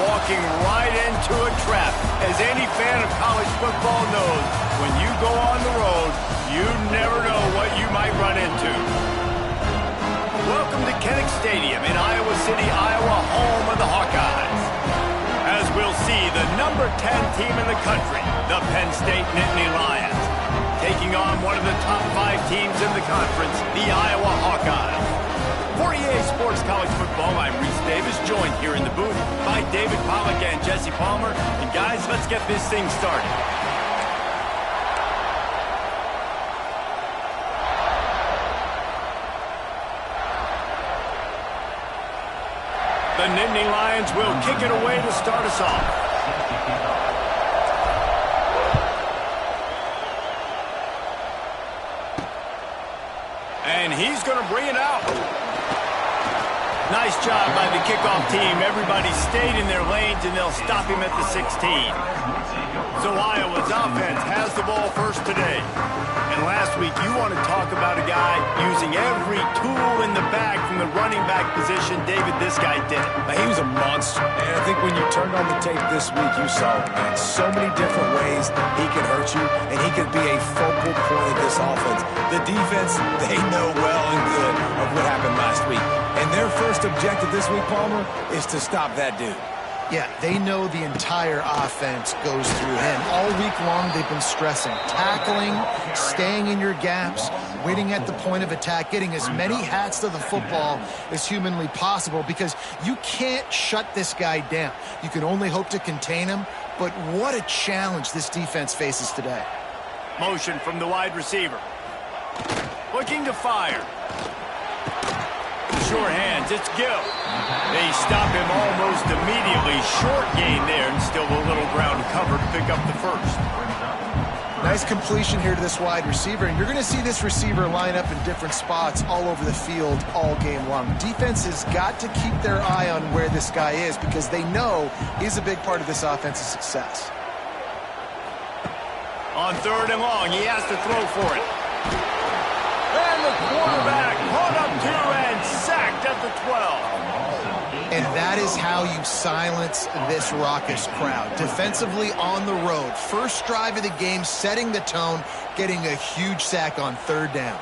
walking right into a trap. As any fan of college football knows, when you go on the road, you never know what you might run into. Welcome to Kinnick Stadium in Iowa City, Iowa, home of the Hawkeyes. As we'll see, the number 10 team in the country, the Penn State Nittany Lions, taking on one of the top 5 teams in the conference, the Iowa Hawkeyes. For EA Sports College Football, I'm Reese Davis, joined here in the booth by David Pollack and Jesse Palmer. And guys, let's get this thing started. The Nittany Lions will kick it away to start us off. And he's going to bring it out. Nice job by the kickoff team. Everybody stayed in their lanes, and they'll stop him at the 16. So Iowa's offense has the ball first today. And last week, you want to talk about a guy using every tool in the bag from the running back position. David, this guy did it. He was a monster. And I think when you turned on the tape this week, you saw it, man. So many different ways he can hurt you, and he could be a focal point of this offense. The defense, they know well and good of what happened last week. And their first objective this week, Palmer, is to stop that dude. Yeah, they know the entire offense goes through him. All week long, they've been stressing. Tackling, staying in your gaps, winning at the point of attack, getting as many hats to the football as humanly possible, because you can't shut this guy down. You can only hope to contain him, but what a challenge this defense faces today. Motion from the wide receiver. Looking to fire. Short hands, it's Gill. They stop him almost immediately. Short gain there, and still a little ground cover to pick up the first. Nice completion here to this wide receiver, and you're going to see this receiver line up in different spots all over the field all game long. Defense has got to keep their eye on where this guy is, because they know he's a big part of this offense's success. On 3rd and long, he has to throw for it. And the quarterback caught up to and sacked at the 12. And that is how you silence this raucous crowd. Defensively on the road. First drive of the game, setting the tone, getting a huge sack on 3rd down.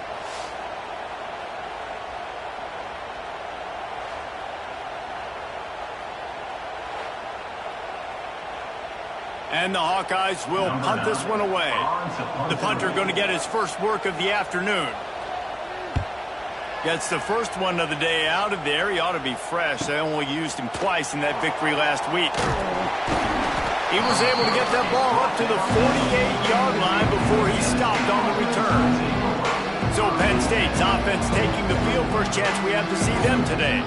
And the Hawkeyes will punt this one away. The punter going to get his first work of the afternoon. Gets the first one of the day out of there. He ought to be fresh. They only used him twice in that victory last week. He was able to get that ball up to the 48-yard line before he stopped on the return. So Penn State's offense taking the field. First chance we have to see them today.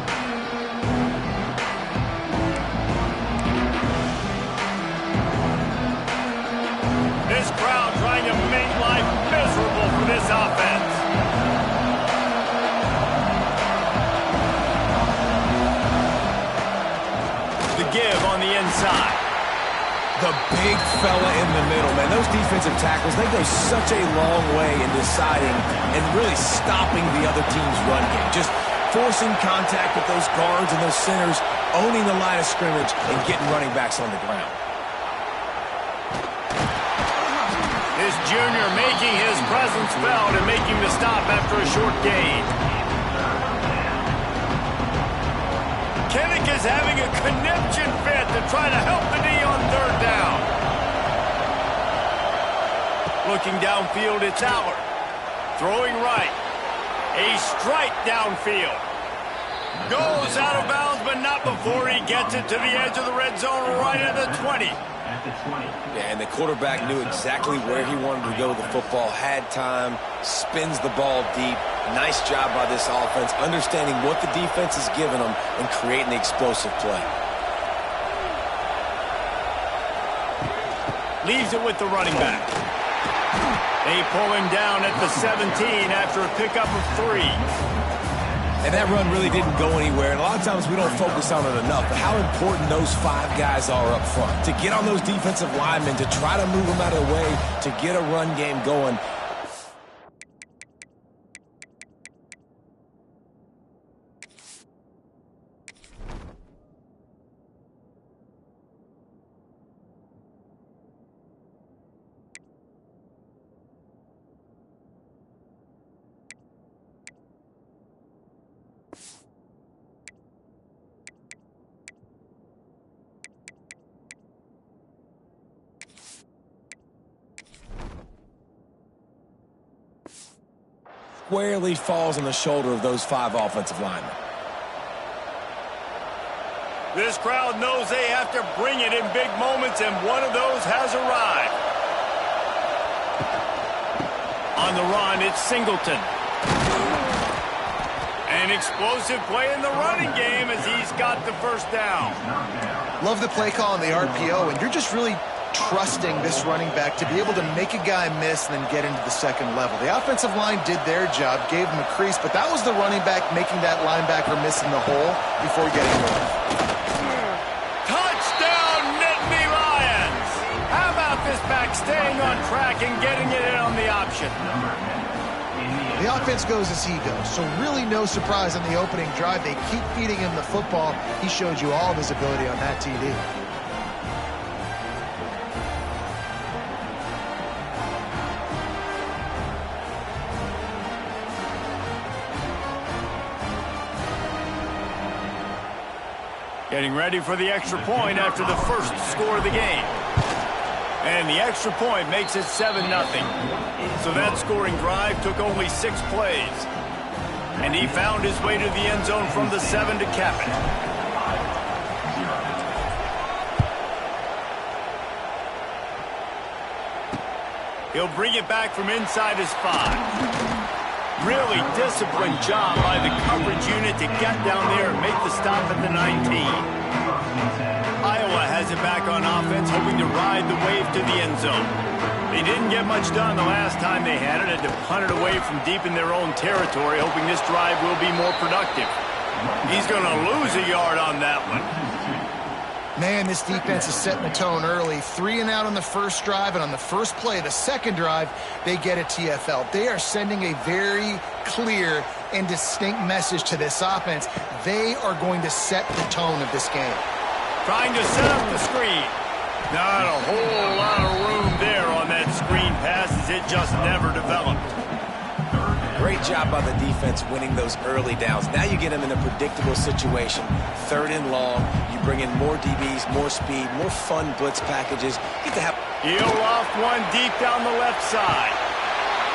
This crowd trying to make life miserable for this offense. The give on the inside. The big fella in the middle, man. Those defensive tackles, they go such a long way in deciding and really stopping the other team's run game. Just forcing contact with those guards and those centers, owning the line of scrimmage, and getting running backs on the ground. This junior making his presence felt and making the stop after a short gain. Kinnick is having a conniption fit to try to help the D on 3rd down. Looking downfield, it's Allard. Throwing right. A strike downfield. Goes out of bounds, but not before he gets it to the edge of the red zone right at the 20. Yeah, and the quarterback knew exactly where he wanted to go with the football, had time, spins the ball deep. Nice job by this offense, understanding what the defense is giving them and creating the explosive play. Leaves it with the running back. They pull him down at the 17 after a pickup of 3. And that run really didn't go anywhere. And a lot of times we don't focus on it enough. But how important those 5 guys are up front. To get on those defensive linemen, to try to move them out of the way, to get a run game going. squarely falls on the shoulder of those 5 offensive linemen. This crowd knows they have to bring it in big moments, and one of those has arrived. On the run, it's Singleton. An explosive play in the running game as he's got the first down. Love the play call on the RPO, and you're just really trusting this running back to be able to make a guy miss and then get into the second level. The offensive line did their job, gave him a crease, but that was the running back making that linebacker miss in the hole before getting moved. Touchdown, Nittany Lions! How about this back staying on track and getting it in on the option? The offense goes as he goes, so really no surprise on the opening drive. They keep feeding him the football. He showed you all of his ability on that TD. Getting ready for the extra point after the first score of the game. And the extra point makes it 7-0. So that scoring drive took only 6 plays. And he found his way to the end zone from the 7 to cap it. He'll bring it back from inside his 5. Really disciplined job by the coverage unit to get down there and make the stop at the 19. Iowa has it back on offense, hoping to ride the wave to the end zone. They didn't get much done the last time they had it, had to punt it away from deep in their own territory, hoping this drive will be more productive. He's going to lose a yard on that one. Man, this defense is setting the tone early. 3 and out on the first drive, and on the first play, the second drive, they get a TFL. They are sending a very clear and distinct message to this offense. They are going to set the tone of this game. Trying to set up the screen. Not a whole lot of room there on that screen pass as it just never developed. Great job by the defense winning those early downs. Now you get them in a predictable situation. 3rd and long. You bring in more DBs, more speed, more fun blitz packages. You get to have... He'll loft one deep down the left side.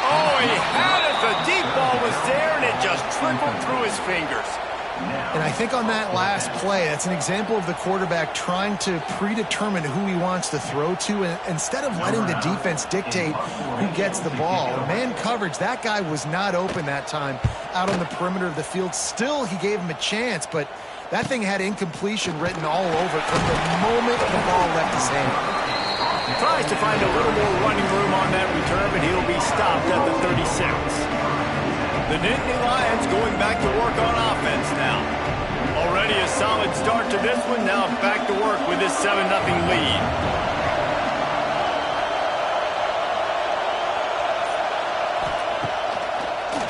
Oh, he had it. The deep ball was there, and it just trickled through his fingers. And I think on that last play, that's an example of the quarterback trying to predetermine who he wants to throw to, and instead of letting the defense dictate who gets the ball. Man coverage, that guy was not open that time out on the perimeter of the field. Still, he gave him a chance, but that thing had incompletion written all over it from the moment the ball left his hand. Tries to find a little more running room on that return, but he'll be stopped at the 36. The Nittany Lions going back to work on offense now. Already a solid start to this one. Now back to work with this 7-0 lead.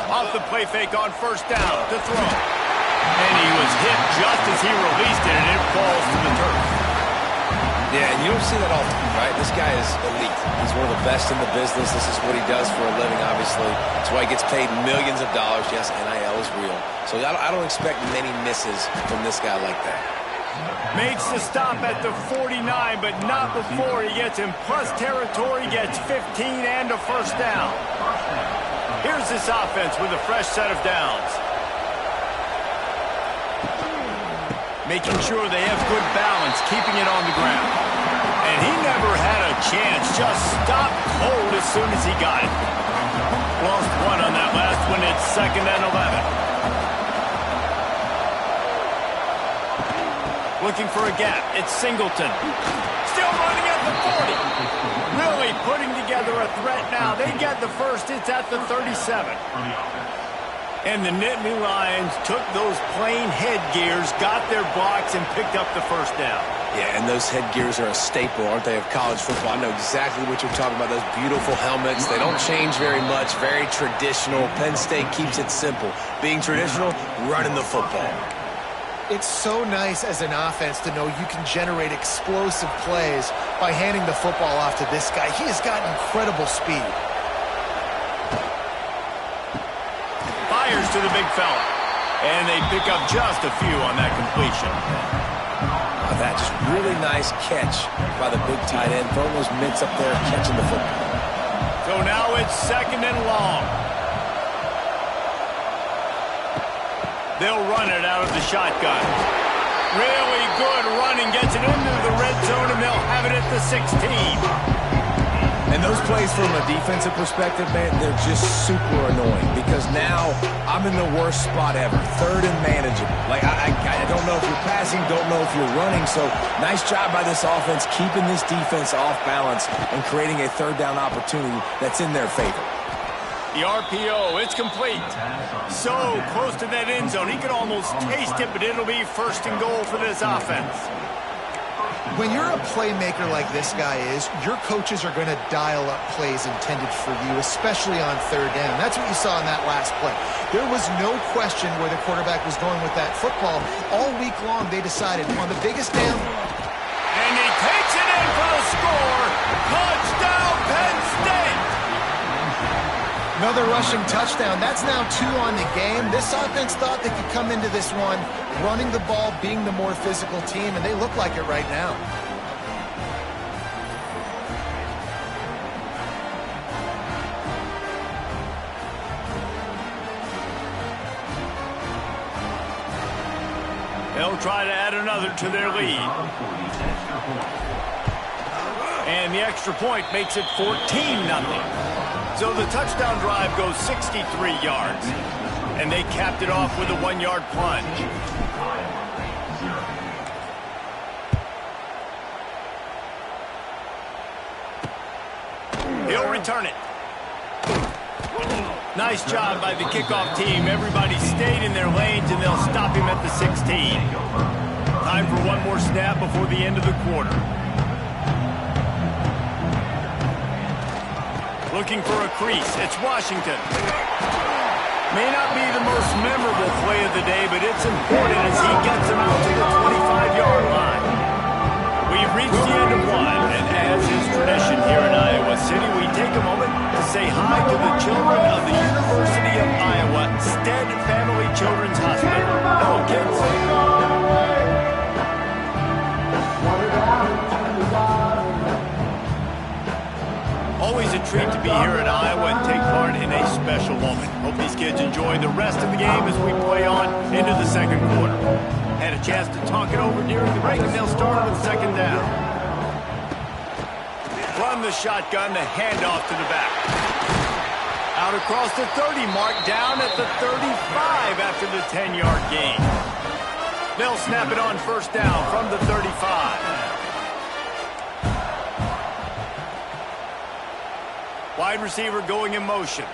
Off the play fake on first down to throw. And he was hit just as he released it, and it falls to the turf. Yeah, and you don't see that often, right? This guy is elite. He's one of the best in the business. This is what he does for a living, obviously. That's why he gets paid millions of dollars. Yes, NIL is real. So I don't expect many misses from this guy like that. Makes the stop at the 49, but not before he gets in plus territory, gets 15 and a first down. Here's this offense with a fresh set of downs. Making sure they have good balance, keeping it on the ground. And he never had a chance, just stopped cold as soon as he got it. Lost one on that last one, it's 2nd and 11. Looking for a gap, it's Singleton. Still running at the 40. Really putting together a threat now. They get the first, it's at the 37. And the Nittany Lions took those plain headgears, got their blocks, and picked up the first down. Yeah, and those headgears are a staple, aren't they, of college football? I know exactly what you're talking about, those beautiful helmets. They don't change very much, very traditional. Penn State keeps it simple. Being traditional, running the football. It's so nice as an offense to know you can generate explosive plays by handing the football off to this guy. He has got incredible speed. Fires to the big fella. And they pick up just a few on that completion. That just really nice catch by the big tight end. Throwing those mitts up there, catching the football. So now it's 2nd and long. They'll run it out of the shotgun. Really good running, gets it into the red zone, and they'll have it at the 16. And those plays from a defensive perspective, man, they're just super annoying because now I'm in the worst spot ever. Third and manageable. Like, I don't know if you're passing, don't know if you're running. So nice job by this offense keeping this defense off balance and creating a third down opportunity that's in their favor. The RPO, it's complete. So close to that end zone. He could almost taste it, but it'll be first and goal for this offense. When you're a playmaker like this guy is, your coaches are going to dial up plays intended for you, especially on third down. That's what you saw in that last play. There was no question where the quarterback was going with that football. All week long, they decided on the biggest down. And he takes it in for the score. Touchdown, Penn State! Another rushing touchdown. That's now 2 on the game. This offense thought they could come into this one running the ball, being the more physical team, and they look like it right now. They'll try to add another to their lead. And the extra point makes it 14-0. So the touchdown drive goes 63 yards. And they capped it off with a 1-yard plunge. He'll return it. Nice job by the kickoff team. Everybody stayed in their lanes, and they'll stop him at the 16. Time for one more snap before the end of the quarter. Looking for a crease. It's Washington. May not be the most memorable play of the day, but it's important as he gets him out to the 25-yard line. We've reached the end of one, and as is tradition here in Iowa City, we take a moment to say hi to the children of the University of Iowa Stead Family Children's Hospital. Hello, kids. Always a treat to be here in Iowa and take part in a special moment. Hope these kids enjoy the rest of the game as we play on into the second quarter. Had a chance to talk it over during the break, and they'll start with second down. From the shotgun, the handoff to the back. Out across the 30 mark, down at the 35 after the 10-yard gain. They'll snap it on first down from the 35. Wide receiver going in motion.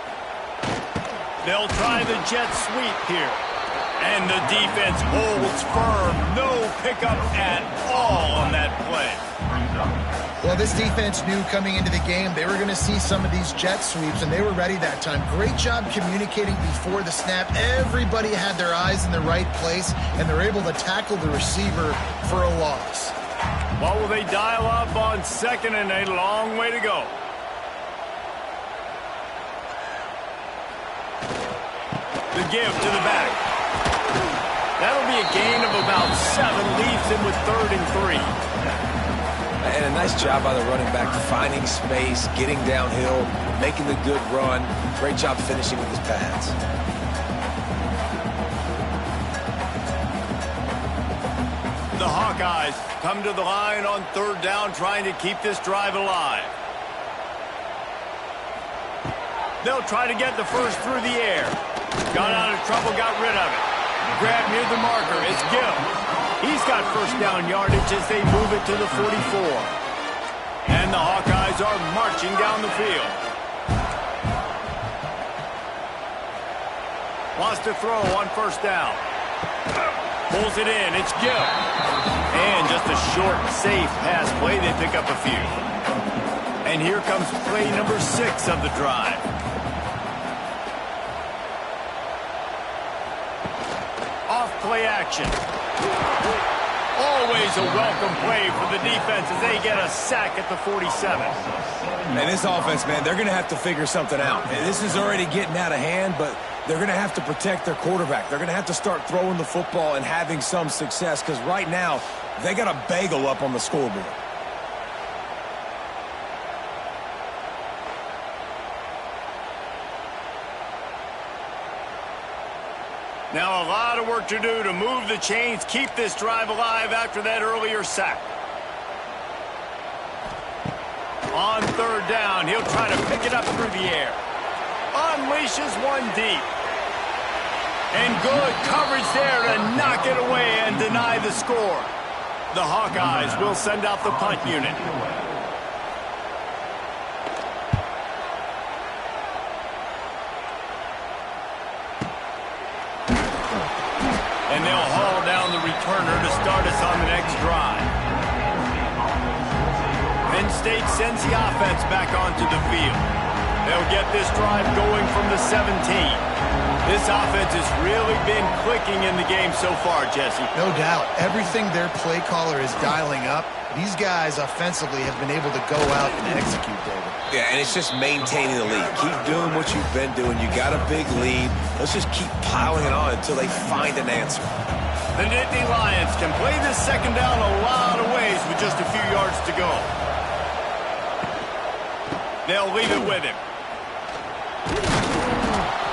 They'll try the jet sweep here. And the defense holds firm. No pickup at all on that play. Well, this defense knew coming into the game they were going to see some of these jet sweeps, and they were ready that time. Great job communicating before the snap. Everybody had their eyes in the right place, and they're able to tackle the receiver for a loss. What will they dial up on second and a long way to go? The give to the back. That'll be a gain of about 7. Leaves him with 3rd and 3. And a nice job by the running back, finding space, getting downhill, making the good run. Great job finishing with his pads. The Hawkeyes come to the line on third down, trying to keep this drive alive. They'll try to get the first through the air. Got out of trouble, got rid of it. Grab near the marker. It's Gill. He's got first down yardage as they move it to the 44. And the Hawkeyes are marching down the field. Wants to throw on first down. Pulls it in. It's Gill. And just a short, safe pass play. They pick up a few. And here comes play number 6 of the drive. Play action. Always a welcome play for the defense as they get a sack at the 47. And this offense, man, they're going to have to figure something out. And this is already getting out of hand, but they're going to have to protect their quarterback. They're going to have to start throwing the football and having some success because right now they got a bagel up on the scoreboard. Now a lot of work to do to move the chains, keep this drive alive after that earlier sack. On third down, he'll try to pick it up through the air. Unleashes one deep. And good coverage there to knock it away and deny the score. The Hawkeyes will send out the punt unit. And they'll haul down the returner to start us on the next drive. Penn State sends the offense back onto the field. They'll get this drive going from the 17. This offense has really been clicking in the game so far, Jesse. No doubt. Everything their play caller is dialing up, these guys offensively have been able to go out and execute, David. Yeah, and it's just maintaining the lead. Keep doing what you've been doing. You got a big lead. Let's just keep piling it on until they find an answer. The Nittany Lions can play this second down a lot of ways with just a few yards to go. They'll leave it with him.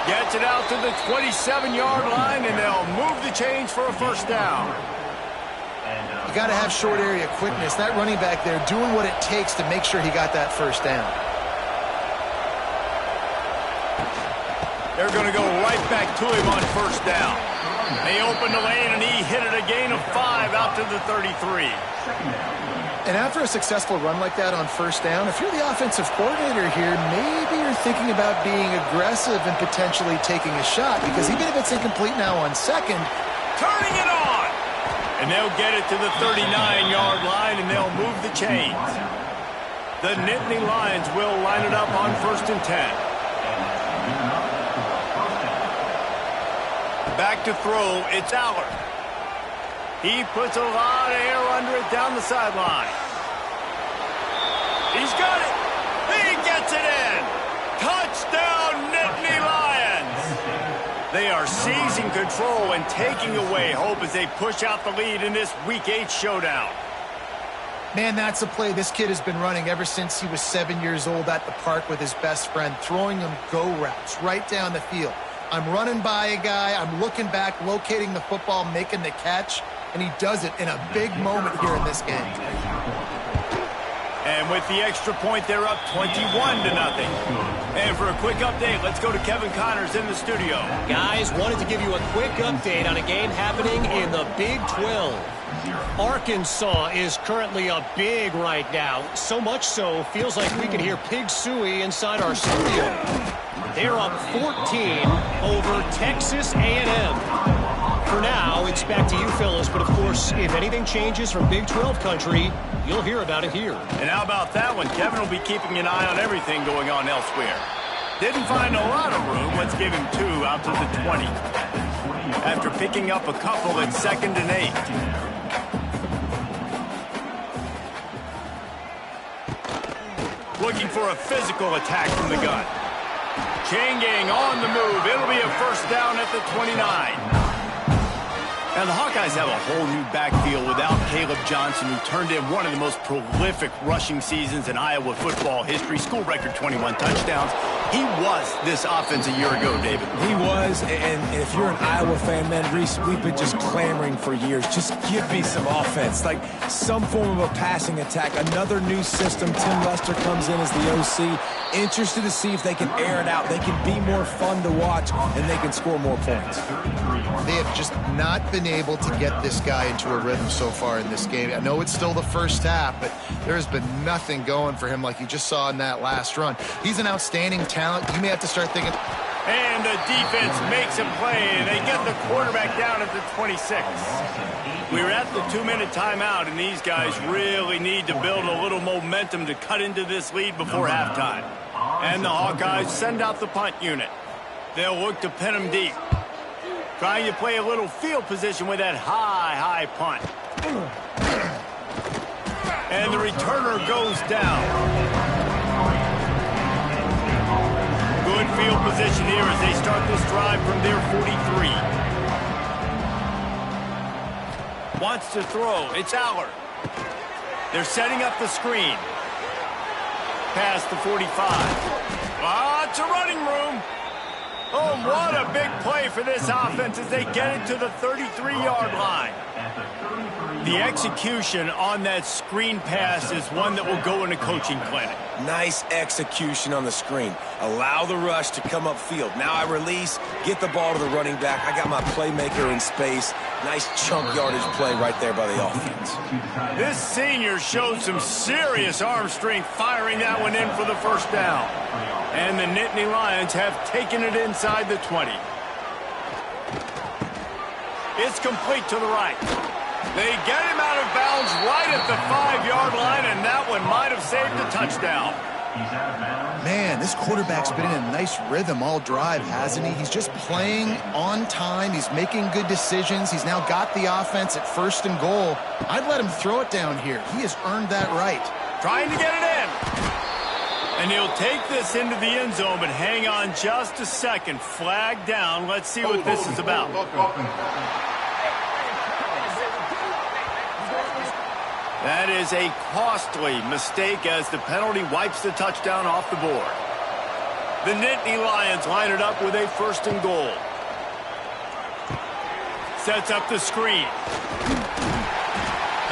Gets it out to the 27-yard line, and they'll move the chains for a first down. You got to have short area quickness. That running back there doing what it takes to make sure he got that first down. They're going to go right back to him on first down. They open the lane, and he hit it a gain of 5 out to the 33. And after a successful run like that on first down, if you're the offensive coordinator here, maybe you're thinking about being aggressive and potentially taking a shot, because even if it's incomplete now on second, turning it on! And they'll get it to the 39-yard line, and they'll move the chains. The Nittany Lions will line it up on 1st and 10. Back to throw, it's Aller. He puts a lot of air under it down the sideline. He's got it. He gets it in. Touchdown, Nittany Lions. They are seizing control and taking away hope as they push out the lead in this Week 8 showdown. Man, that's a play this kid has been running ever since he was 7 years old at the park with his best friend, throwing him go routes right down the field. I'm running by a guy, I'm looking back, locating the football, making the catch, and he does it in a big moment here in this game. And with the extra point, they're up 21-0. And for a quick update, let's go to Kevin Connors in the studio. Guys, wanted to give you a quick update on a game happening in the Big 12. Arkansas is currently up big right now. So much so, feels like we can hear Pig Suey inside our studio. They're up 14 over Texas A&M. For now, it's back to you, fellas. But, of course, if anything changes from Big 12 country, you'll hear about it here. And how about that one? Kevin will be keeping an eye on everything going on elsewhere. Didn't find a lot of room. Let's give him 2 out to the 20. After picking up a couple at 2nd and 8. Looking for a physical attack from the gun. Chain gang on the move. It'll be a first down at the 29. Now, the Hawkeyes have a whole new backfield without Caleb Johnson, who turned in one of the most prolific rushing seasons in Iowa football history. School record 21 touchdowns. He was this offense a year ago, David. He was, and if you're an Iowa fan, man, Reese, we've been just clamoring for years. Just give me some offense, like some form of a passing attack. Another new system. Tim Lester comes in as the OC. Interested to see if they can air it out. They can be more fun to watch, and they can score more points. They have just not been able to get this guy into a rhythm so far in this game. I know it's still the first half, but there's been nothing going for him like you just saw in that last run. He's an outstanding talent. You may have to start thinking. And the defense makes a play. They get the quarterback down at the 26. We're at the 2-minute timeout, and these guys really need to build a little momentum to cut into this lead before halftime. And the Hawkeyes send out the punt unit. They'll look to pin them deep. Trying to play a little field position with that high punt. And the returner goes down. Good field position here as they start this drive from their 43. Wants to throw. It's Aller. They're setting up the screen. Past the 45. Lots of running room. Oh, what a big play for this offense as they get it to the 33-yard line. The execution on that screen pass is one that will go in a coaching clinic. Nice execution on the screen. Allow the rush to come upfield. Now I release, get the ball to the running back. I got my playmaker in space. Nice chunk yardage play right there by the offense. This senior showed some serious arm strength firing that one in for the first down. And the Nittany Lions have taken it inside the 20. It's complete to the right. They get him out of bounds right at the 5-yard line, and that one might have saved a touchdown. Man, this quarterback's been in a nice rhythm all drive, hasn't he? He's just playing on time. He's making good decisions. He's now got the offense at 1st and goal. I'd let him throw it down here. He has earned that right. Trying to get it in. And he'll take this into the end zone, but hang on just a second. Flag down. Let's see what this is about. That is a costly mistake as the penalty wipes the touchdown off the board. The Nittany Lions line it up with a 1st and goal. Sets up the screen.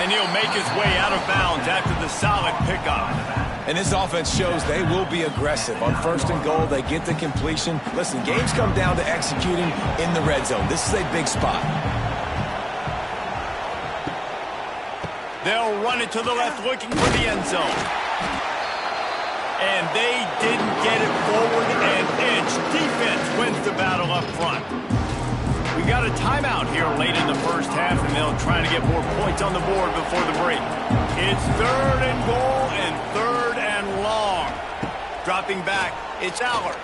And he'll make his way out of bounds after the solid pickup. And this offense shows they will be aggressive. On 1st and goal, they get the completion. Listen, games come down to executing in the red zone. This is a big spot. They'll run it to the left, looking for the end zone. And they didn't get it forward an inch. Defense wins the battle up front. We got a timeout here late in the first half, and they'll try to get more points on the board before the break. It's 3rd and goal and 3rd and long. Dropping back, it's Aller.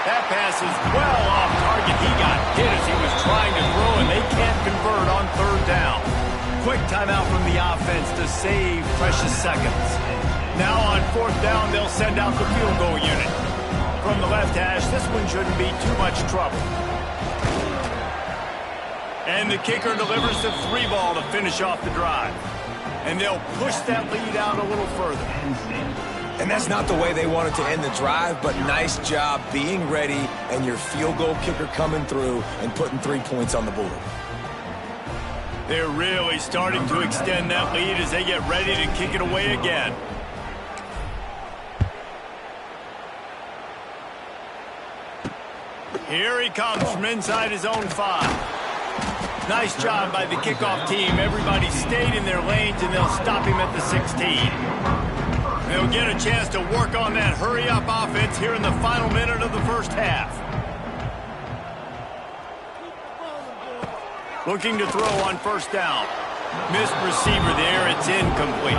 That pass is well off target. He got hit as he was trying to throw, and they can't convert on 3rd down. Quick timeout from the offense to save precious seconds. Now on 4th down, they'll send out the field goal unit. From the left hash, this one shouldn't be too much trouble. And the kicker delivers the 3 ball to finish off the drive. And they'll push that lead out a little further. And that's not the way they wanted to end the drive, but nice job being ready and your field goal kicker coming through and putting 3 points on the board. They're really starting to extend that lead as they get ready to kick it away again. Here he comes from inside his own 5. Nice job by the kickoff team. Everybody stayed in their lanes, and they'll stop him at the 16. They'll get a chance to work on that hurry-up offense here in the final minute of the first half. Looking to throw on 1st down. Missed receiver there. It's incomplete.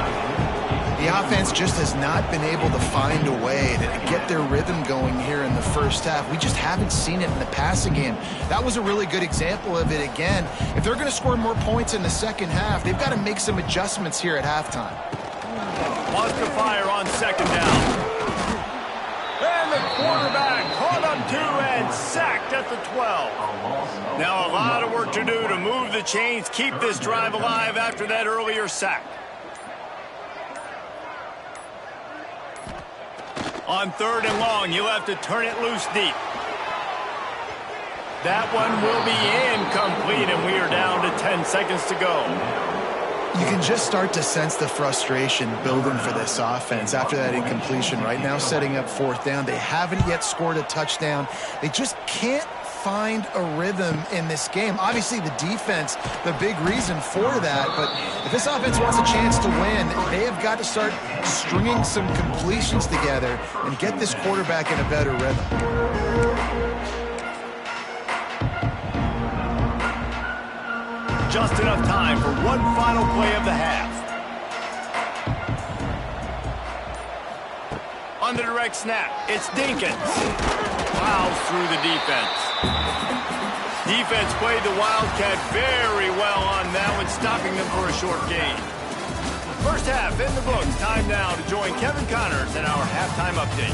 The offense just has not been able to find a way to get their rhythm going here in the first half. We just haven't seen it in the passing game. That was a really good example of it again. If they're going to score more points in the second half, they've got to make some adjustments here at halftime. Wants to fire on 2nd down. And the quarterback caught up 2 and sacked at the 12. Now a lot of work to do to move the chains, keep this drive alive after that earlier sack. On 3rd and long, you'll have to turn it loose deep. That one will be incomplete, and we are down to 10 seconds to go. You can just start to sense the frustration building for this offense after that incompletion. Right now, setting up 4th down. They haven't yet scored a touchdown. They just can't find a rhythm in this game. Obviously, the defense, the big reason for that. But if this offense wants a chance to win, they have got to start stringing some completions together and get this quarterback in a better rhythm. Just enough time for one final play of the half. On the direct snap, it's Dinkins. Plows through the defense. Defense played the Wildcat very well on that one, stopping them for a short gain. First half in the books. Time now to join Kevin Connors in our halftime update.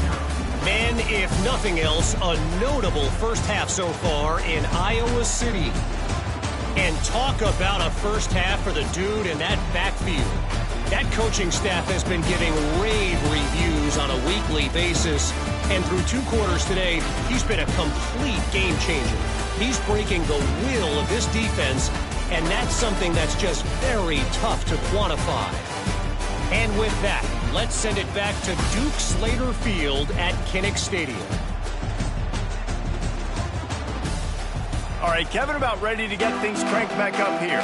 Man, if nothing else, a notable first half so far in Iowa City. And talk about a first half for the dude in that backfield. That coaching staff has been giving rave reviews on a weekly basis. And through 2 quarters today, he's been a complete game changer. He's breaking the will of this defense, and that's something that's just very tough to quantify. And with that, let's send it back to Duke Slater Field at Kinnick Stadium. All right, Kevin, about ready to get things cranked back up here.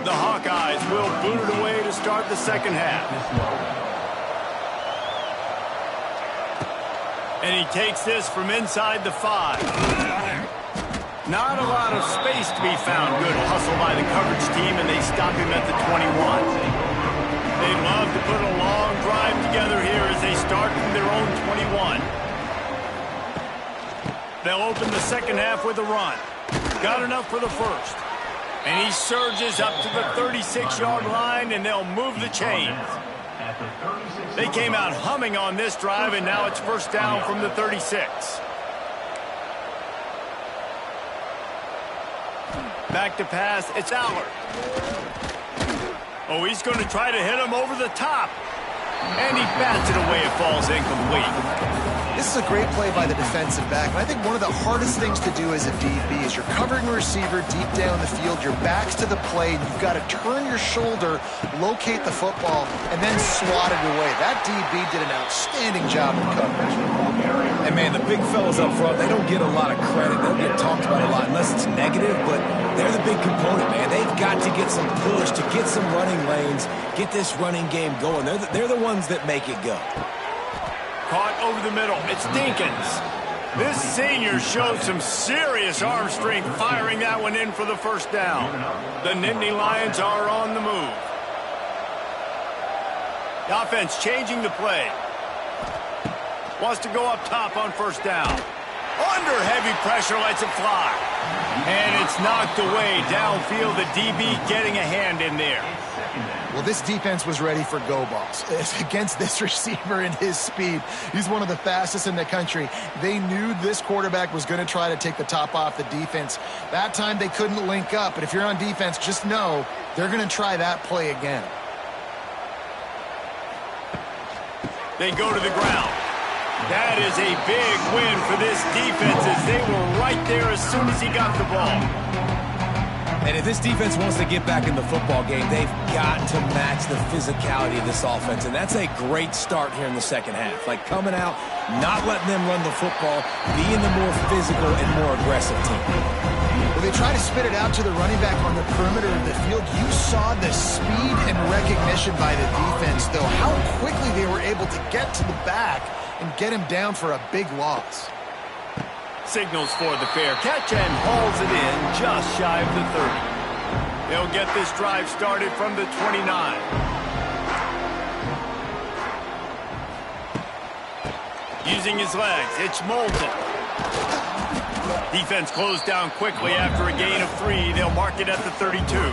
The Hawkeyes will boot it away to start the second half. And he takes this from inside the 5. Not a lot of space to be found. Good hustle by the coverage team, and they stop him at the 21. They love to put a long drive together here as they start from their own 21. They'll open the second half with a run. Got enough for the first. And he surges up to the 36-yard line, and they'll move the chains. They came out humming on this drive, and now it's first down from the 36. Back to pass, it's Allard. Oh, he's going to try to hit him over the top. And he bats it away, it falls incomplete. This is a great play by the defensive back, and I think one of the hardest things to do as a DB is you're covering a receiver deep down the field, your back's to the play, and you've got to turn your shoulder, locate the football, and then swat it away. That DB did an outstanding job in coverage. And, man, the big fellas up front, they don't get a lot of credit. They don't get talked about a lot unless it's negative, but they're the big component, man. They've got to get some push, to get some running lanes, get this running game going. They're the ones that make it go. Caught over the middle. It's Dinkins. This senior showed some serious arm strength firing that one in for the first down. The Nittany Lions are on the move. The offense changing the play. Wants to go up top on first down. Under heavy pressure, lets it fly. And it's knocked away downfield. The DB getting a hand in there. Well, this defense was ready for go balls. Against this receiver and his speed, he's one of the fastest in the country. They knew this quarterback was going to try to take the top off the defense. That time they couldn't link up, but if you're on defense, just know they're going to try that play again. They go to the ground. That is a big win for this defense as they were right there as soon as he got the ball. And if this defense wants to get back in the football game, they've got to match the physicality of this offense. And that's a great start here in the second half. Like coming out, not letting them run the football, being the more physical and more aggressive team. Well, they try to spit it out to the running back on the perimeter of the field. You saw the speed and recognition by the defense, though, how quickly they were able to get to the back and get him down for a big loss. Signals for the fair catch and hauls it in just shy of the 30. They'll get this drive started from the 29. Using his legs, it's Moulton. Defense closed down quickly after a gain of 3. They'll mark it at the 32.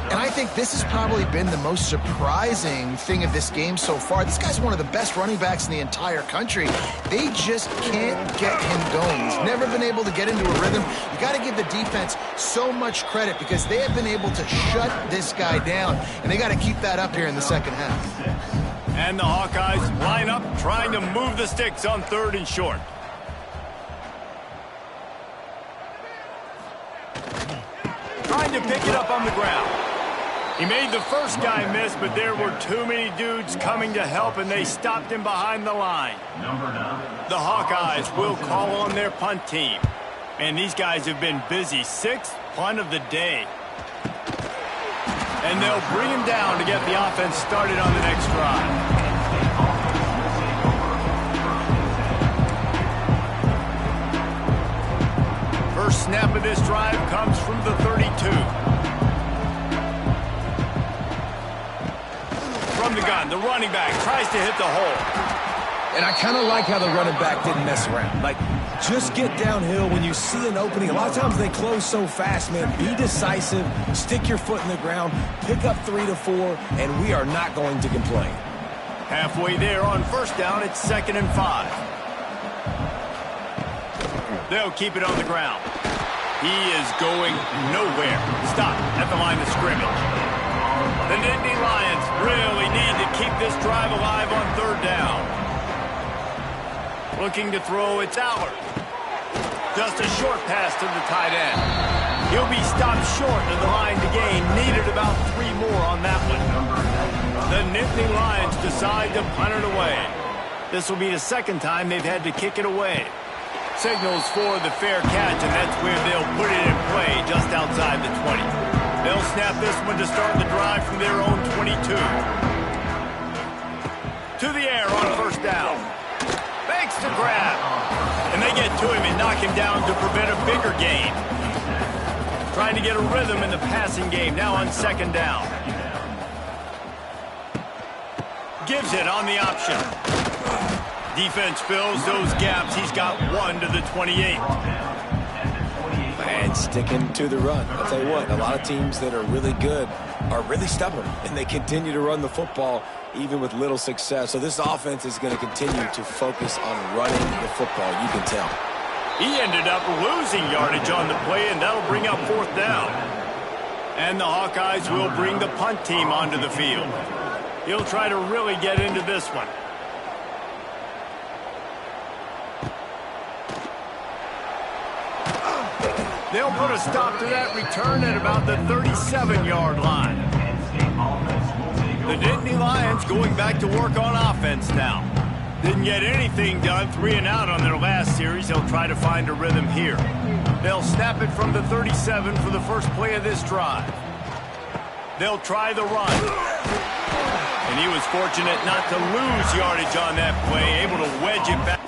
And I think this has probably been the most surprising thing of this game so far. This guy's one of the best running backs in the entire country. They just can't get him going. He's never been able to get into a rhythm. You got to give the defense so much credit because they have been able to shut this guy down, and they got to keep that up here in the second half. And the Hawkeyes line up, trying to move the sticks on 3rd and short. Trying to pick it up on the ground. He made the first guy miss, but there were too many dudes coming to help, and they stopped him behind the line. The Hawkeyes will call on their punt team. And these guys have been busy. 6th punt of the day. And they'll bring him down to get the offense started on the next drive. First snap of this drive comes from the 32. From the gun, the running back tries to hit the hole. And I kind of like how the running back didn't mess around. Like, just get downhill when you see an opening. A lot of times they close so fast, man. Be decisive, stick your foot in the ground, pick up 3 to 4, and we are not going to complain. Halfway there on first down, it's 2nd and 5. They'll keep it on the ground. He is going nowhere. Stop at the line of scrimmage. The Nittany Lions really need to keep this drive alive on third down. Looking to throw, it's Allard. Just a short pass to the tight end. He'll be stopped short of the line to gain. Needed about 3 more on that one. The Nittany Lions decide to punt it away. This will be the second time they've had to kick it away. Signals for the fair catch, and that's where they'll put it in play just outside the 20. They'll snap this one to start the drive from their own 22. To the air on first down. Makes the grab. And they get to him and knock him down to prevent a bigger gain. Trying to get a rhythm in the passing game now on second down. Gives it on the option. Defense fills those gaps. He's got 1 to the 28. And sticking to the run. I'll tell you what, a lot of teams that are really good are really stubborn, and they continue to run the football even with little success. So this offense is going to continue to focus on running the football. You can tell. He ended up losing yardage on the play, and that'll bring up fourth down. And the Hawkeyes will bring the punt team onto the field. He'll try to really get into this one. They'll put a stop to that return at about the 37-yard line. The Nittany Lions going back to work on offense now. Didn't get anything done, 3 and out on their last series. They'll try to find a rhythm here. They'll snap it from the 37 for the first play of this drive. They'll try the run. And he was fortunate not to lose yardage on that play, able to wedge it back.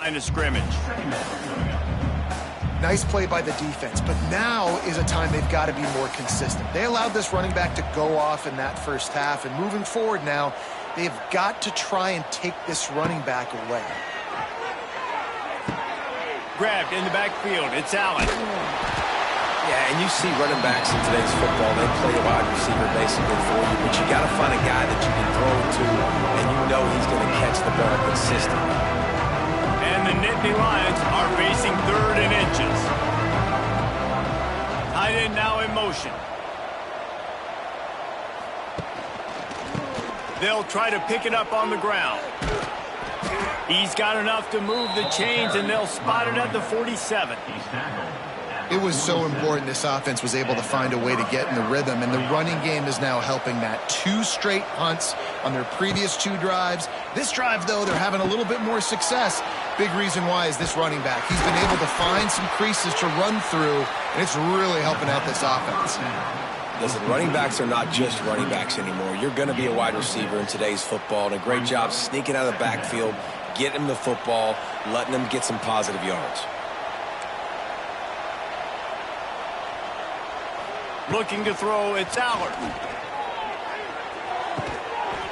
Line of scrimmage. Nice play by the defense, but now is a time they've got to be more consistent. They allowed this running back to go off in that first half, and moving forward now, they've got to try and take this running back away. Grabbed in the backfield. It's Allen. Yeah, and you see running backs in today's football, they play a wide receiver basically for you, but you got to find a guy that you can throw it to, and you know he's going to catch the ball consistently. And the Nittany Lions are facing 3rd and inches. Tight end now in motion. They'll try to pick it up on the ground. He's got enough to move the chains, and they'll spot it at the 47. It was so important this offense was able to find a way to get in the rhythm, and the running game is now helping that. 2 straight punts on their previous 2 drives. This drive, though, they're having a little bit more success. Big reason why is this running back. He's been able to find some creases to run through, and it's really helping out this offense. Listen, running backs are not just running backs anymore. You're going to be a wide receiver in today's football, and a great job sneaking out of the backfield, getting them the football, letting them get some positive yards. Looking to throw, it's Allard.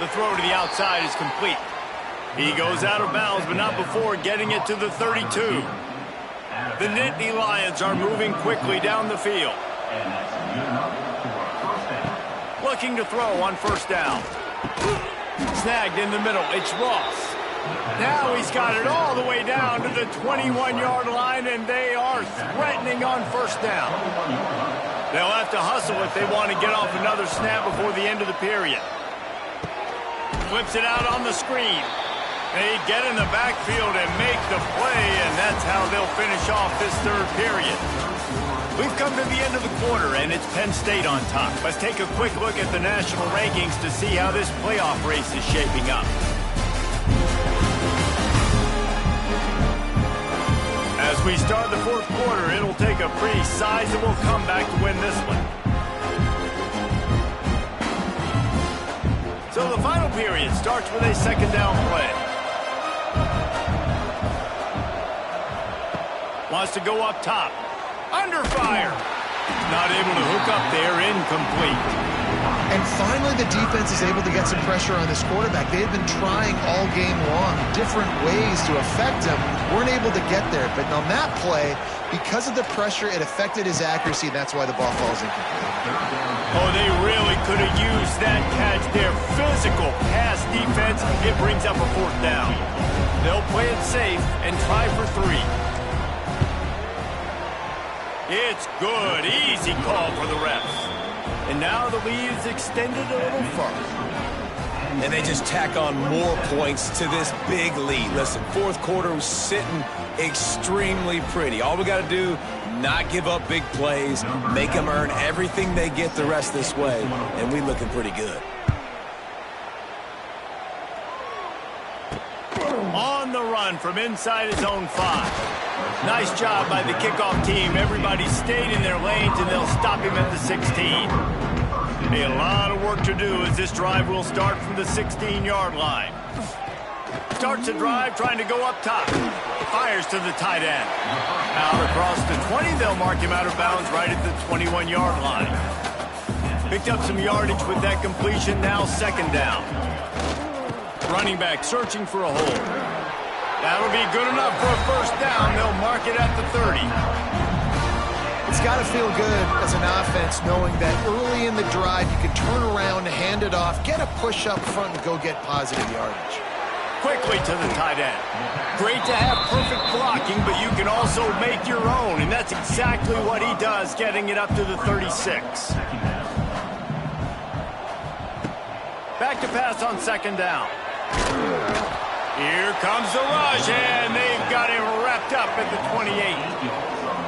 The throw to the outside is complete. He goes out of bounds, but not before getting it to the 32. The Nittany Lions are moving quickly down the field. Looking to throw on first down. Snagged in the middle, it's Ross. Now he's got it all the way down to the 21-yard line, and they are threatening on first down. They'll have to hustle if they want to get off another snap before the end of the period. Flips it out on the screen. They get in the backfield and make the play, and that's how they'll finish off this 3rd period. We've come to the end of the quarter, and it's Penn State on top. Let's take a quick look at the national rankings to see how this playoff race is shaping up. As we start the 4th quarter, it'll take a pretty sizable comeback to win this one. So the final period starts with a 2nd down play. Wants to go up top. Under fire. Not able to hook up there. Incomplete. And finally, the defense is able to get some pressure on this quarterback. They had been trying all game long, different ways to affect him. Weren't able to get there. But on that play, because of the pressure, it affected his accuracy, and that's why the ball falls incomplete. Oh, they really could have used that catch there. Physical pass defense. It brings up a 4th down. They'll play it safe and try for 3. It's good. Easy call for the refs. And now the lead is extended a little further. And they just tack on more points to this big lead. Listen, 4th quarter was sitting extremely pretty. All we got to do, not give up big plays, make them earn everything they get the rest this way, and we looking pretty good. On the run from inside his own 5. Nice job by the kickoff team. Everybody stayed in their lanes, and they'll stop him at the 16. A lot of work to do as this drive will start from the 16-yard line. Starts the drive trying to go up top. Fires to the tight end. Out across the 20, they'll mark him out of bounds right at the 21-yard line. Picked up some yardage with that completion, now 2nd down. Running back searching for a hole. That'll be good enough for a 1st down. They'll mark it at the 30. It's got to feel good as an offense knowing that early in the drive you can turn around, hand it off, get a push up front, and go get positive yardage. Quickly to the tight end. Great to have perfect blocking, but you can also make your own, and that's exactly what he does, getting it up to the 36. Back to pass on 2nd down. Here comes the rush, and they've got him wrapped up at the 28.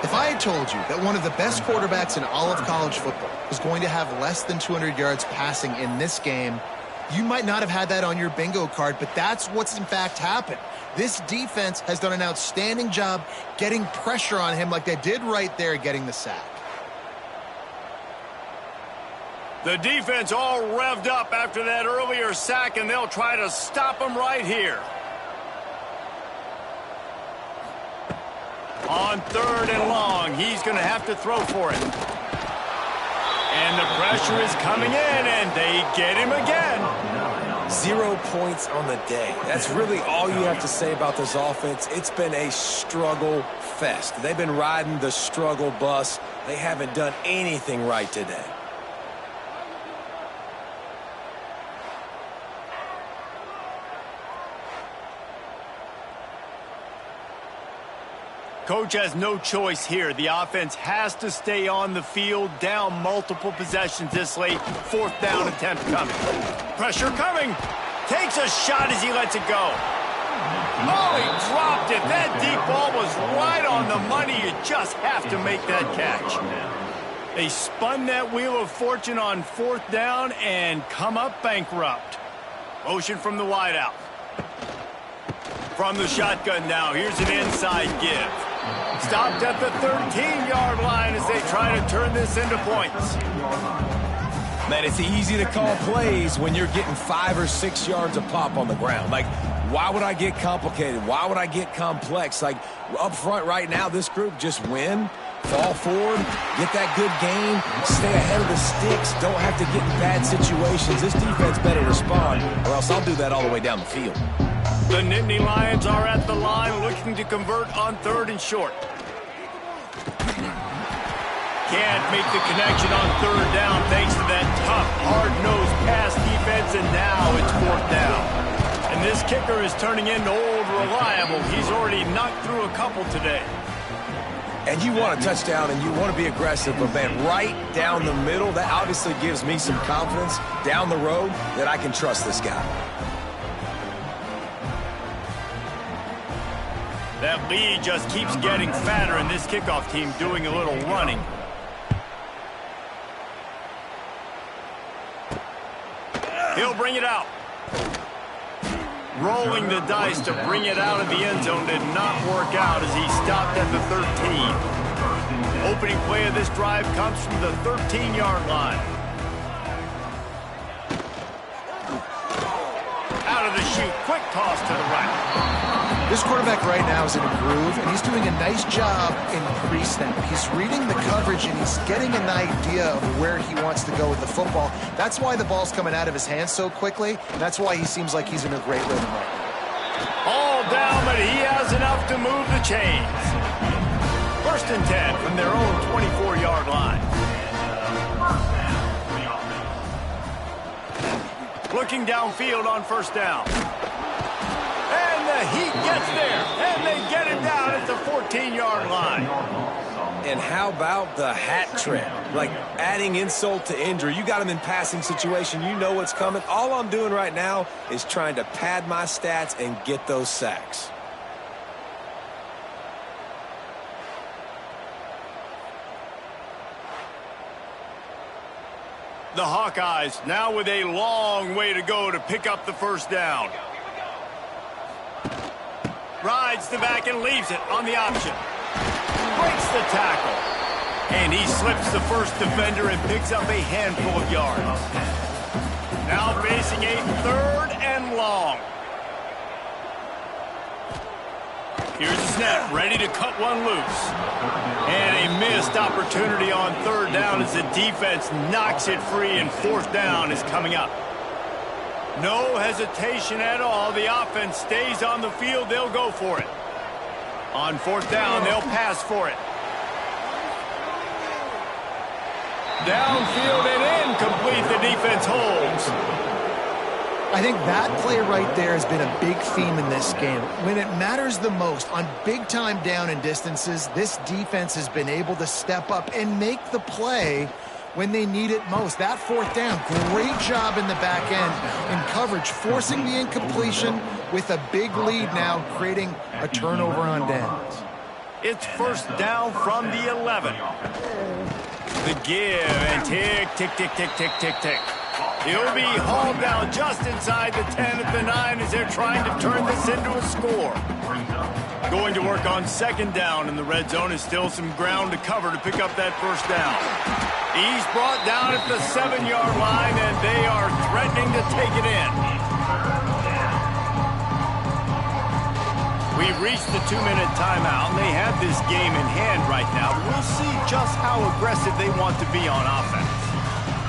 If I had told you that one of the best quarterbacks in all of college football was going to have less than 200 yards passing in this game, you might not have had that on your bingo card, but that's what's in fact happened. This defense has done an outstanding job getting pressure on him like they did right there, getting the sack. The defense all revved up after that earlier sack, and they'll try to stop him right here. On 3rd and long, he's going to have to throw for it. And the pressure is coming in, and they get him again. 0 points on the day. That's really all you have to say about this offense. It's been a struggle fest. They've been riding the struggle bus. They haven't done anything right today. Coach has no choice here. The offense has to stay on the field, down multiple possessions this late. 4th down attempt coming. Pressure coming. Takes a shot as he lets it go. Oh, he dropped it. That deep ball was right on the money. You just have to make that catch. They spun that wheel of fortune on 4th down and come up bankrupt. Motion from the wideout. From the shotgun now, here's an inside give. Stopped at the 13-yard line as they try to turn this into points. Man, it's easy to call plays when you're getting 5 or 6 yards a pop on the ground. Like, why would I get complicated? Why would I get complex? Like, up front right now, this group just win, fall forward, get that good game, stay ahead of the sticks, don't have to get in bad situations. This defense better respond, or else I'll do that all the way down the field. The Nittany Lions are at the line looking to convert on 3rd and short. Can't make the connection on 3rd down thanks to that tough, hard-nosed pass defense, and now it's 4th down. And this kicker is turning into old reliable. He's already knocked through a couple today. And you want a touchdown and you want to be aggressive, but man, right down the middle, that obviously gives me some confidence down the road that I can trust this guy. That lead just keeps getting fatter, and this kickoff team doing a little running. He'll bring it out. Rolling the dice to bring it out of the end zone did not work out as he stopped at the 13. Opening play of this drive comes from the 13-yard line. Out of the chute, quick toss to the right. This quarterback right now is in a groove, and he's doing a nice job in pre-snap. He's reading the coverage, and he's getting an idea of where he wants to go with the football. That's why the ball's coming out of his hands so quickly, and that's why he seems like he's in a great rhythm right now. All down, but he has enough to move the chains. 1st and 10 from their own 24-yard line. Looking downfield on 1st down. And the heat gets there, and they get it down at the 14-yard line. And how about the hat trick? Like adding insult to injury. You got him in passing situation. You know what's coming. All I'm doing right now is trying to pad my stats and get those sacks. The Hawkeyes now with a long way to go to pick up the 1st down. Rides the back and leaves it on the option. Breaks the tackle. And he slips the first defender and picks up a handful of yards. Now facing a 3rd and long. Here's the snap, ready to cut one loose. And a missed opportunity on 3rd down as the defense knocks it free, and 4th down is coming up. No hesitation at all. The offense stays on the field. They'll go for it. On 4th down, they'll pass for it. Downfield and incomplete. The defense holds. I think that play right there has been a big theme in this game. When it matters the most, on big-time down and distances, this defense has been able to step up and make the play when they need it most. That 4th down, great job in the back end in coverage, forcing the incompletion with a big lead now, creating a turnover on downs. It's 1st down from the 11. The give and tick, tick, tick, tick, tick, tick, tick. He'll be hauled down just inside the 10 at the 9 as they're trying to turn this into a score. Going to work on 2nd down, and the red zone is still some ground to cover to pick up that 1st down. He's brought down at the 7-yard line, and they are threatening to take it in. We've reached the 2-minute timeout, and they have this game in hand right now. We'll see just how aggressive they want to be on offense.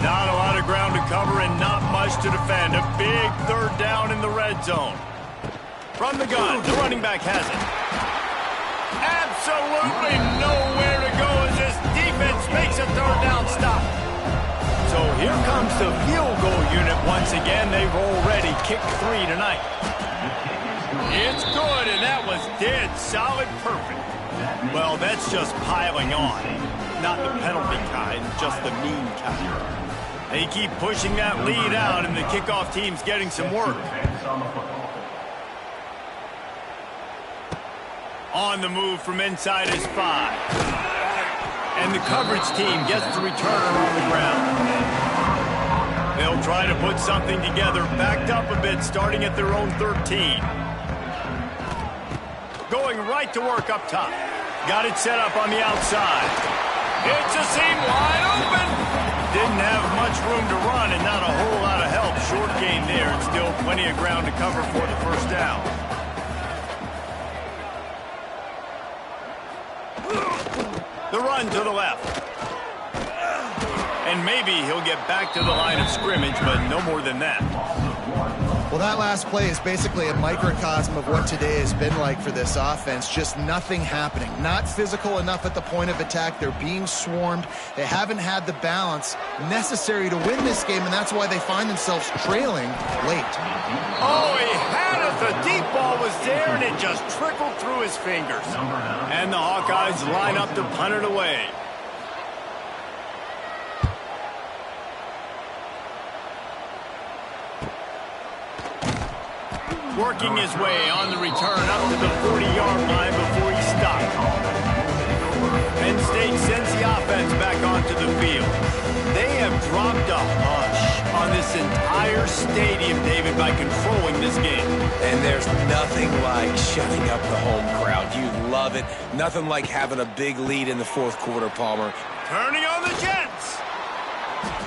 Not a lot of ground to cover and not much to defend. A big 3rd down in the red zone. From the gun, the running back has it. Absolutely nowhere to go as this defense makes a 3rd down stop. So here comes the field goal unit once again. They've already kicked 3 tonight. It's good, and that was dead solid perfect. Well, that's just piling on. Not the penalty kind, just the mean kind. They keep pushing that lead out, and the kickoff team's getting some work. On the move from inside his 5. And the coverage team gets the returner on the ground. They'll try to put something together, backed up a bit, starting at their own 13. Going right to work up top. Got it set up on the outside. It's a seam wide open. Didn't have much room to run and not a whole lot of help. Short gain there, and still plenty of ground to cover for the 1st down. The run to the left. And maybe he'll get back to the line of scrimmage, but no more than that. Well, that last play is basically a microcosm of what today has been like for this offense. Just nothing happening. Not physical enough at the point of attack. They're being swarmed. They haven't had the balance necessary to win this game, and that's why they find themselves trailing late. Oh, he had it. The deep ball was there, and it just trickled through his fingers. And the Hawkeyes line up to punt it away. Working his way on the return up to the 40-yard line before he stopped. Penn State sends the offense back onto the field. They have dropped a hush on this entire stadium, David, by controlling this game. And there's nothing like shutting up the home crowd. You love it. Nothing like having a big lead in the 4th quarter, Palmer. Turning on the Jets.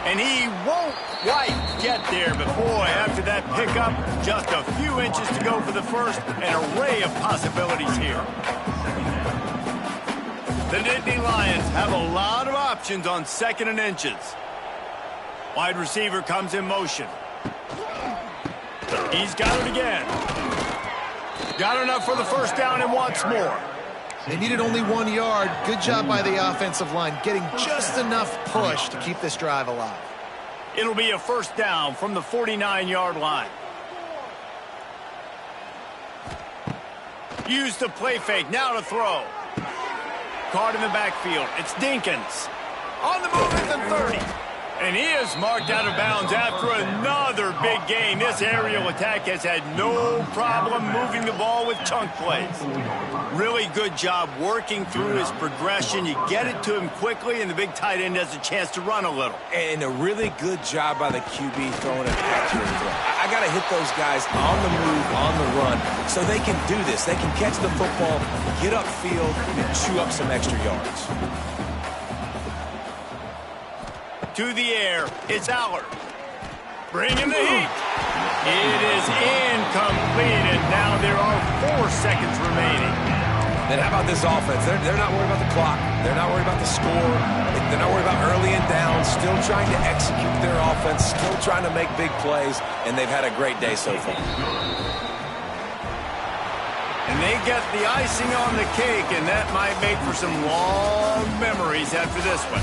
And he won't quite get there, but boy, after that pickup, just a few inches to go for the first, an array of possibilities here. The Nittany Lions have a lot of options on 2nd and inches. Wide receiver comes in motion. He's got it again. Got enough for the first down and wants more. They needed only 1 yard. Good job by the offensive line, getting just enough push to keep this drive alive. It'll be a first down from the 49-yard line. Use the play fake, now to throw. Caught in the backfield, it's Dinkins. On the move at the 30. And he is marked out of bounds after another big gain. This aerial attack has had no problem moving the ball with chunk plays. Really good job working through his progression. You get it to him quickly, and the big tight end has a chance to run a little. And a really good job by the QB throwing an accurate throw. I got to hit those guys on the move, on the run, so they can do this. They can catch the football, get upfield, and chew up some extra yards. To the air, it's Allard. Bringing the heat. It is incomplete, and now there are 4 seconds remaining. And how about this offense? They're not worried about the clock. They're not worried about the score. They're not worried about early and down. Still trying to execute their offense. Still trying to make big plays, and they've had a great day so far. And they get the icing on the cake, and that might make for some long memories after this one.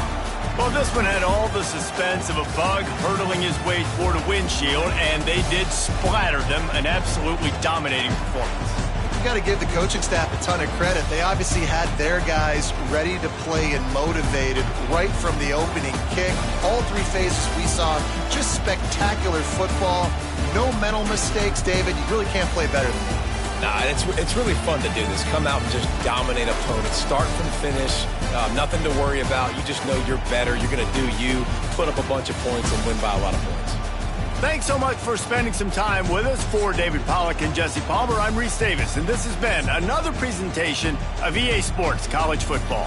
Well, this one had all the suspense of a bug hurtling his way toward a windshield, and they did splatter them, an absolutely dominating performance. You got to give the coaching staff a ton of credit. They obviously had their guys ready to play and motivated right from the opening kick. All 3 phases we saw, just spectacular football. No mental mistakes, David. You really can't play better than that. Nah, it's really fun to do this. Come out and just dominate opponents. Start from finish. Nothing to worry about. You just know you're better. You're going to do you. Put up a bunch of points and win by a lot of points. Thanks so much for spending some time with us. For David Pollack and Jesse Palmer, I'm Reese Davis, and this has been another presentation of EA Sports College Football.